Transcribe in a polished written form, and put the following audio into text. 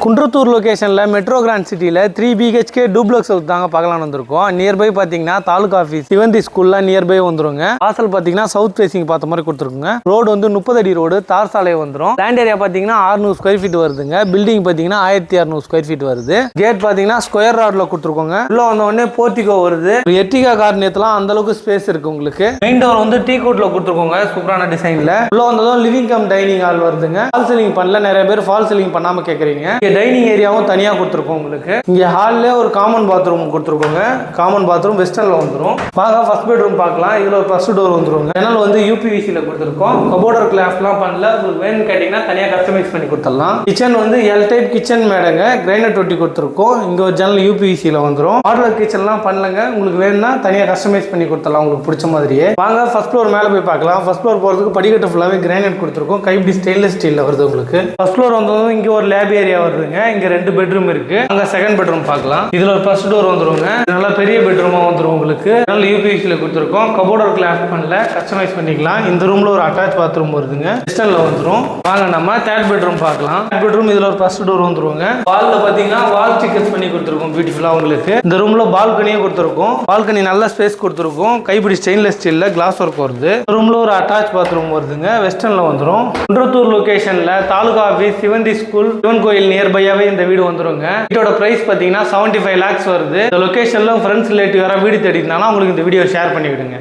Kundrathur லொகேஷன்ல metro grand சிட்டில 3 BHK duplex தாங்க பார்க்கலாம் வந்திருக்கோம். நியர்பை பாத்தீங்கன்னா தாலுகா ஆஃபீஸ் சிவந்தி ஸ்கூல்ல நியர்பை வந்துருங்க. வாசல் பாத்தீங்கன்னா சவுத் ஃபேசிங் பார்த்த மாதிரி கொடுத்துருக்குங்க. ரோடு வந்து 30 அடி ரோடு, தார் சாலை வந்துரும். லேண்ட் ஏரியா பாத்தீங்கன்னா 600 ஸ்கொயர் ஃபீட் வருதுங்க. பில்டிங் பாத்தீங்கன்னா 1600 ஸ்கொயர் ஃபீட் வருது. கேட் பாத்தீங்கன்னா ஸ்கொயர் ராட்ல கொடுத்துருக்கோங்க. உள்ள வந்த உடனே போர்ட்டிகோ வருது. எர்டிகா கார் நேத்தலாம் அந்த அளவுக்கு ஸ்பேஸ் இருக்கு உங்களுக்கு. மெயின் டோர் வந்து டீ கோட்ல கொடுத்துருக்கோங்க. சூப்பரான டிசைன்ல. உள்ள வந்ததும் லிவிங் கம் டைனிங் ஹால் வருதுங்க. ஃபால் சீலிங் பண்ணல, நிறைய பேர் ஃபால் சீலிங் பண்ணாம கேக்குறீங்க. டைனிங் ஏரியாவும் தனியா கொடுத்துருக்கோம் உங்களுக்கு. இங்க ஹால்ல ஒரு காமன் பாத்ரூம் கொடுத்துருக்கோங்க. காமன் பாத்ரூம் வெஸ்டர்ன்ல வந்துரும். வாங்க ஃபர்ஸ்ட் பெட்ரூம் பார்க்கலாம். இதுல ஒரு ஃபர்ஸ்ட் டோர் வந்துருங்க. ஜன்னல் வந்து யூபிவிசி ல கொடுத்துருக்கோம். கபோர்டர் கிளாஸ்லாம் பண்ணல. உங்களுக்கு வேணும் கேட்டீங்கன்னா தனியா கஸ்டமைஸ் பண்ணி கொடுத்துடலாம். கிச்சன் வந்து எல் டைப் கிச்சன் மேடங்க. கிரைனைட் ஒட்டி கொடுத்துருக்கோம். இங்க ஒரு ஜன்னல் யூபிவிசி ல வந்துரும். மாடுலர் கிச்சன்லாம் பண்ணலங்க. உங்களுக்கு வேணும்னா தனியா கஸ்டமைஸ் பண்ணி கொடுத்துடலாம் உங்களுக்கு பிடிச்ச மாதிரியே. வாங்க ஃபர்ஸ்ட் ஃப்ளோர் மேல போய் பார்க்கலாம். ஃபர்ஸ்ட் ஃப்ளோர் போறதுக்கு படிக்கட்டு ஃபுல்லாவே கிரைனைட் கொடுத்துருக்கோம். கைப்பிடி ஸ்டெயின்லெஸ் ஸ்டீல்ல வருது உங்களுக்கு. ஃபர்ஸ்ட் ஃப்ளோர் வந்ததும் இங்க ஒரு லேப் ஏரியா வருதுங்க. இங்க 2 பெட்ரூம் இருக்கு. அங்க செகண்ட் பெட்ரூம் பார்க்கலாம். இதுல ஒரு ஃபர்ஸ்ட் டோர் வந்துருங்க. நல்ல பெரிய பெட்ரூமா வந்துரும் உங்களுக்கு. நல்ல யூபிவிசி ல கொடுத்துருக்கோம். கபோர்டர் கிளாஸ் பண்ணல, கஸ்டமைஸ் பண்ணிக்கலாம். இந்த ரூம்ல ஒரு அட்டாச் பாத்ரூம் வருதுங்க. வெஸ்டர்ன்ல வந்துரும். வாங்க நம்ம தேர்ட் பெட்ரூம் பார்க்கலாம். தேர்ட் பெட்ரூம் இதுல ஒரு ஃபர்ஸ்ட் டோர் வந்துருங்க. வால்ல பாத்தீங்கன்னா வால் ஸ்டிக்கர்ஸ் பண்ணி கொடுத்துருக்கோம் பியூட்டிஃபுல்லா உங்களுக்கு. இந்த ரூம்ல பால்கனியே கொடுத்துருக்கோம். பால்கனி நல்ல ஸ்பேஸ் கொடுத்துருக்கோம். கைப்பிடி ஸ்டெயின்லெஸ் ஸ்டீல்ல கிளாஸ் ஒர்க் வருது. ரூம்ல ஒரு அட்டாச் பாத்ரூம் வருதுங்க. வெஸ்டர்ன்ல வந்துரும். குன்றத்தூர் லொகேஷன்ல தாலுகா ஆபீஸ் சிவந்தி ஸ்கூல் சிவன் கோயில் நியர்பையாவே இந்த வீடு வந்துருங்க. வீட்டோட பிரைஸ் பாத்தீங்கன்னா 75 lakhs வருது. இந்த லொகேஷன்ல ஃப்ரெண்ட்ஸ் ரிலேட்டிவ் யாராவது வீடு தேடினாலும் உங்களுக்கு இந்த வீடியோ ஷேர் பண்ணி விடுங்க.